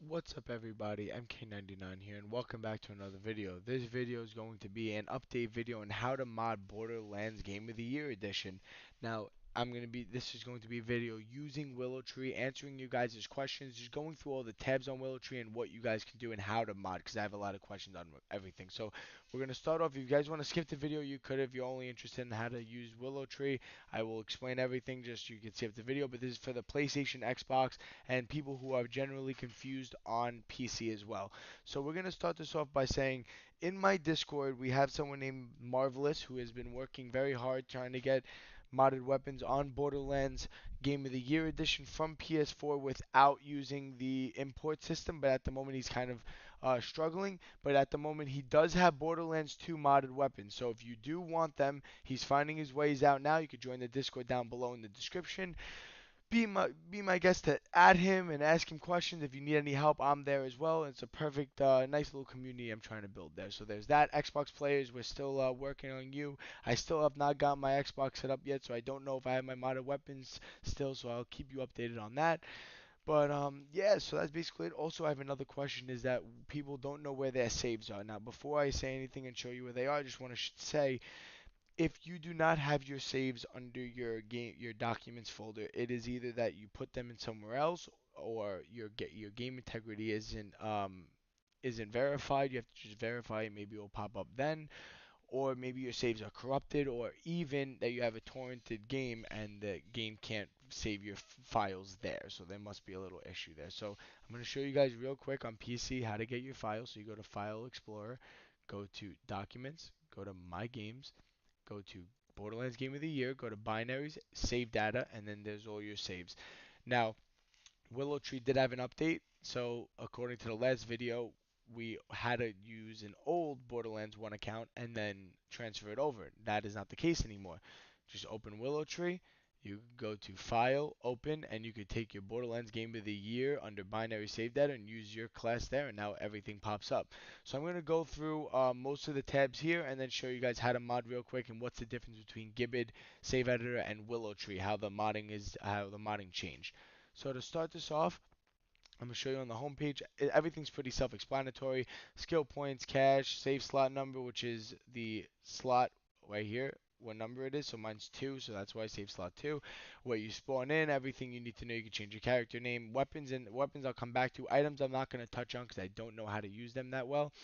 What's up everybody, MK99 here and welcome back to another video. This video is going to be an update video on how to mod Borderlands Game of the Year Edition. Now, this is going to be a video using Willowtree, answering you guys' questions, just going through all the tabs on Willowtree and what you guys can do and how to mod, because I have a lot of questions on everything. So we're going to start off. If you guys want to skip the video, you could. If you're only interested in how to use Willowtree, I will explain everything just so you can skip the video, but this is for the PlayStation, Xbox, and people who are generally confused on PC as well. So we're going to start this off by saying in my Discord we have someone named Marvelous who has been working very hard trying to get modded weapons on Borderlands Game of the Year Edition from PS4 without using the import system, but at the moment he's kind of struggling. But at the moment he does have Borderlands 2 modded weapons. So if you do want them, he's finding his ways out now. You could join the Discord down below in the description. Be my guest to add him and ask him questions. If you need any help, I'm there as well. It's a perfect, nice little community I'm trying to build there. So there's that. Xbox players, we're still working on you. I still have not got my Xbox set up yet, so I don't know if I have my modded weapons still. So I'll keep you updated on that. But yeah, so that's basically it. Also, I have another question: is that people don't know where their saves are. Now, before I say anything and show you where they are, I just want to say if you do not have your saves under your documents folder, it is either that you put them in somewhere else or your game integrity isn't verified. You have to just verify it. Maybe it will pop up then, or maybe your saves are corrupted, or even that you have a torrented game and the game can't save your files there. So there must be a little issue there. So I'm going to show you guys real quick on PC how to get your files. So you go to File Explorer, go to Documents, go to My Games, go to Borderlands Game of the Year, go to Binaries, Save Data, and then there's all your saves. Now, Willowtree did have an update, so according to the last video, we had to use an old Borderlands 1 account and then transfer it over. That is not the case anymore. Just open Willowtree, you go to File, Open, and you could take your Borderlands Game of the Year under Binary Save Data and use your class there, and now everything pops up. So I'm going to go through most of the tabs here and then show you guys how to mod real quick and what's the difference between Gibbet, Save Editor, and Willowtree, how the modding changed. So to start this off, I'm going to show you on the home page. Everything's pretty self-explanatory. Skill points, cash, save slot number, which is the slot right here, what number it is. So mine's 2, so that's why I save slot 2. Where you spawn in, everything you need to know. You can change your character name. Weapons I'll come back to. Items I'm not going to touch on because I don't know how to use them that well.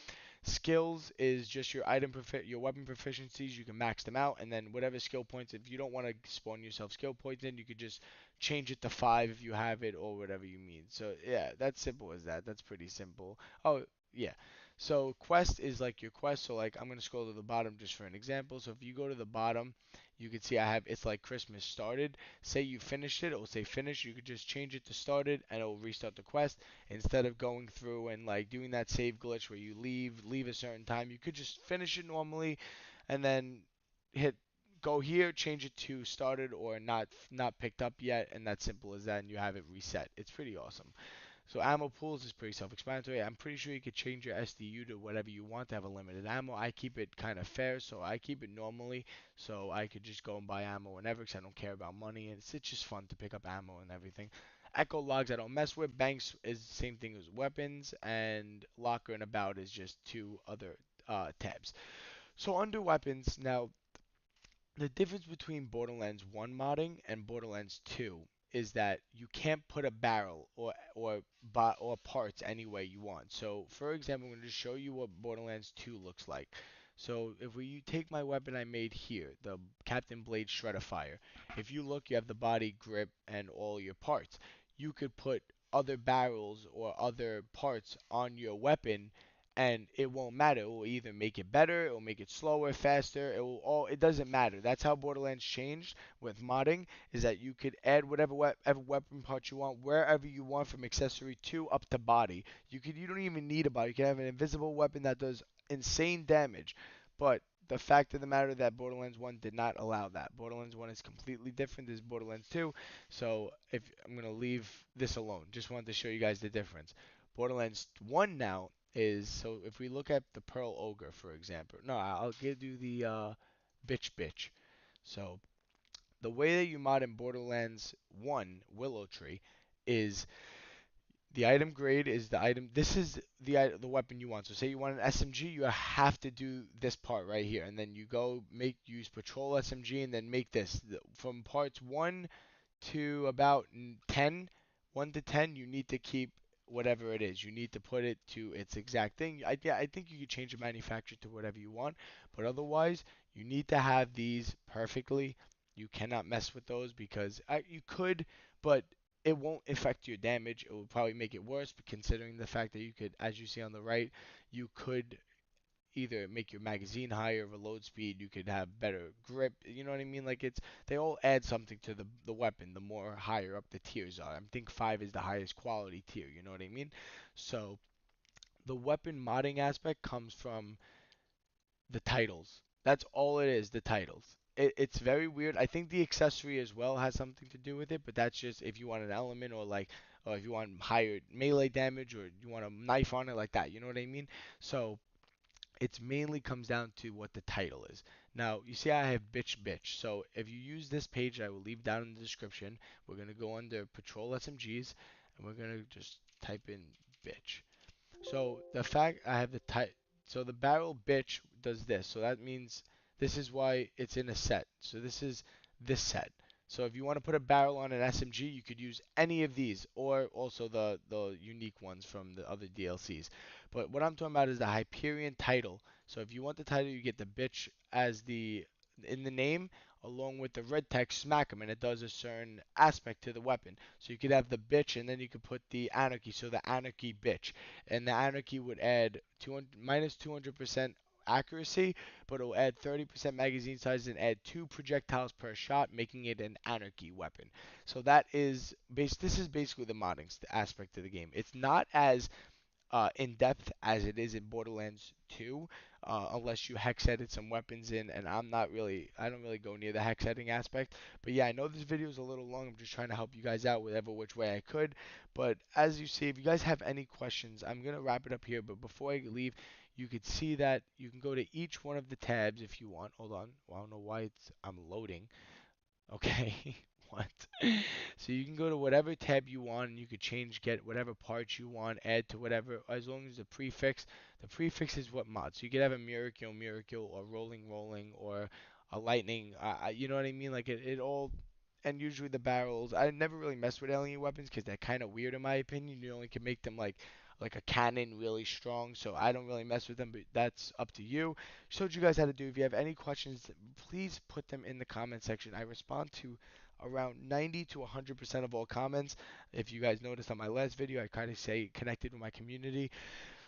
Skills is just your weapon proficiencies. You can max them out, and then whatever skill points. If you don't want to spawn yourself skill points in, you could just change it to 5 if you have it or whatever you mean. So yeah, that's simple as that. That's pretty simple. Oh yeah. So quest is like your quest. So like I'm gonna scroll to the bottom just for an example. So if you go to the bottom, you can see I have it's like Christmas started. Say you finished it, it will say finish. You could just change it to started, and it will restart the quest instead of going through and like doing that save glitch where you leave a certain time. You could just finish it normally and then hit go here, change it to started or not picked up yet, and that's simple as that, and you have it reset. It's pretty awesome. So ammo pools is pretty self-explanatory. I'm pretty sure you could change your SDU to whatever you want to have a limited ammo. I keep it kind of fair, so I keep it normally, so I could just go and buy ammo whenever because I don't care about money, and it's just fun to pick up ammo and everything. Echo logs I don't mess with. Banks is the same thing as weapons, and locker and about is just two other tabs. So under weapons, now the difference between Borderlands 1 modding and Borderlands 2 is that you can't put a barrel or parts any way you want. So, for example, I'm going to show you what Borderlands 2 looks like. So, if you take my weapon I made here, the Captain Blade Shredder Fire, if you look, you have the body, grip, and all your parts. You could put other barrels or other parts on your weapon and it won't matter. It will either make it better, it will make it slower, faster. It doesn't matter. That's how Borderlands changed with modding. Is that you could add whatever weapon part you want wherever you want from accessory 2 up to body. You don't even need a body. You can have an invisible weapon that does insane damage, but the fact of the matter that Borderlands 1 did not allow that. Borderlands 1 is completely different. This is Borderlands 2. So if I'm gonna leave this alone, just wanted to show you guys the difference. Borderlands 1 now is so if we look at the Pearl Ogre, for example. No, I'll give you the bitch. So the way that you mod in Borderlands 1 Willow Tree is The item grade is the item. This is the weapon you want. So say you want an SMG, you have to do this part right here, and then you go use patrol SMG, and then make this from parts 1 to about 10. 1 to 10, you need to keep whatever it is. You need to put it to its exact thing. Yeah, I think you could change the manufacturer to whatever you want, but otherwise, you need to have these perfectly. You cannot mess with those because you could, but it won't affect your damage. It will probably make it worse, but considering the fact that you could, as you see on the right, you could either make your magazine higher, reload speed, you could have better grip, you know what I mean? Like they all add something to the weapon the more higher up the tiers are. I think 5 is the highest quality tier, you know what I mean? So the weapon modding aspect comes from the titles. That's all it is, the titles. It's very weird. I think the accessory as well has something to do with it, but that's just if you want an element or if you want higher melee damage or you want a knife on it like that, you know what I mean? So it mainly comes down to what the title is. Now, you see I have bitch bitch. So if you use this page, I will leave down in the description. We're going to go under patrol SMGs and we're going to just type in bitch. So the fact I have the type, so the barrel bitch does this. So that means this is why it's in a set. So this is this set. So if you want to put a barrel on an SMG, you could use any of these, or also the unique ones from the other DLCs. But what I'm talking about is the Hyperion title. So if you want the title, you get the bitch as the in the name, along with the red text smack 'em, and it does a certain aspect to the weapon. So you could have the bitch, and then you could put the anarchy. So the anarchy bitch, and the anarchy would add 200 minus 200% accuracy, but it'll add 30% magazine size and add 2 projectiles per shot, making it an anarchy weapon. So that is this is basically the modding aspect of the game. It's not as in depth as it is in Borderlands 2, unless you hex edit some weapons in, and I don't really go near the hex editing aspect. But yeah, I know this video is a little long. I'm just trying to help you guys out whatever which way I could. But as you see, if you guys have any questions, I'm gonna wrap it up here. But before I leave, you could see that you can go to each one of the tabs if you want. Hold on, well, I don't know why I'm loading. Okay, what? So you can go to whatever tab you want and you could get whatever parts you want, add to whatever, as long as the prefix is what mod. So you could have a miracle, or rolling, or a lightning, you know what I mean? Like it all, and usually the barrels, I never really mess with alien weapons because they're kind of weird in my opinion. You only can make them like a cannon really strong, so I don't really mess with them, but that's up to you. Showed you guys how to do. If you have any questions, please put them in the comment section. I respond to around 90 to 100% of all comments. If you guys noticed on my last video, I kind of say connected with my community.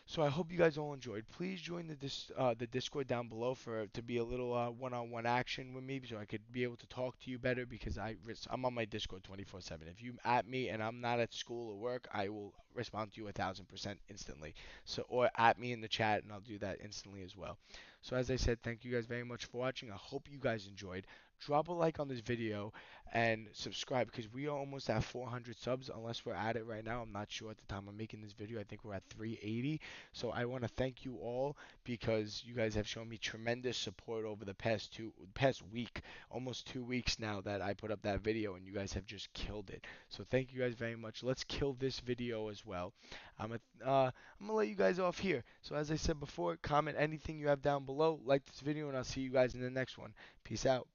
So I hope you guys all enjoyed. Please join the Discord down below to be a little one-on-one action with me, so I could be able to talk to you better because I'm on my Discord 24/7. If you at me and I'm not at school or work, I will respond to you 1,000% instantly. So or at me in the chat and I'll do that instantly as well. So as I said, thank you guys very much for watching. I hope you guys enjoyed. Drop a like on this video and subscribe because we are almost at 400 subs unless we're at it right now. I'm not sure at the time I'm making this video. I think we're at 380. So I want to thank you all because you guys have shown me tremendous support over the past week, almost 2 weeks now that I put up that video, and you guys have just killed it. So thank you guys very much. Let's kill this video as well. I'm gonna let you guys off here. So as I said before, comment anything you have down below, like this video, and I'll see you guys in the next one. Peace out.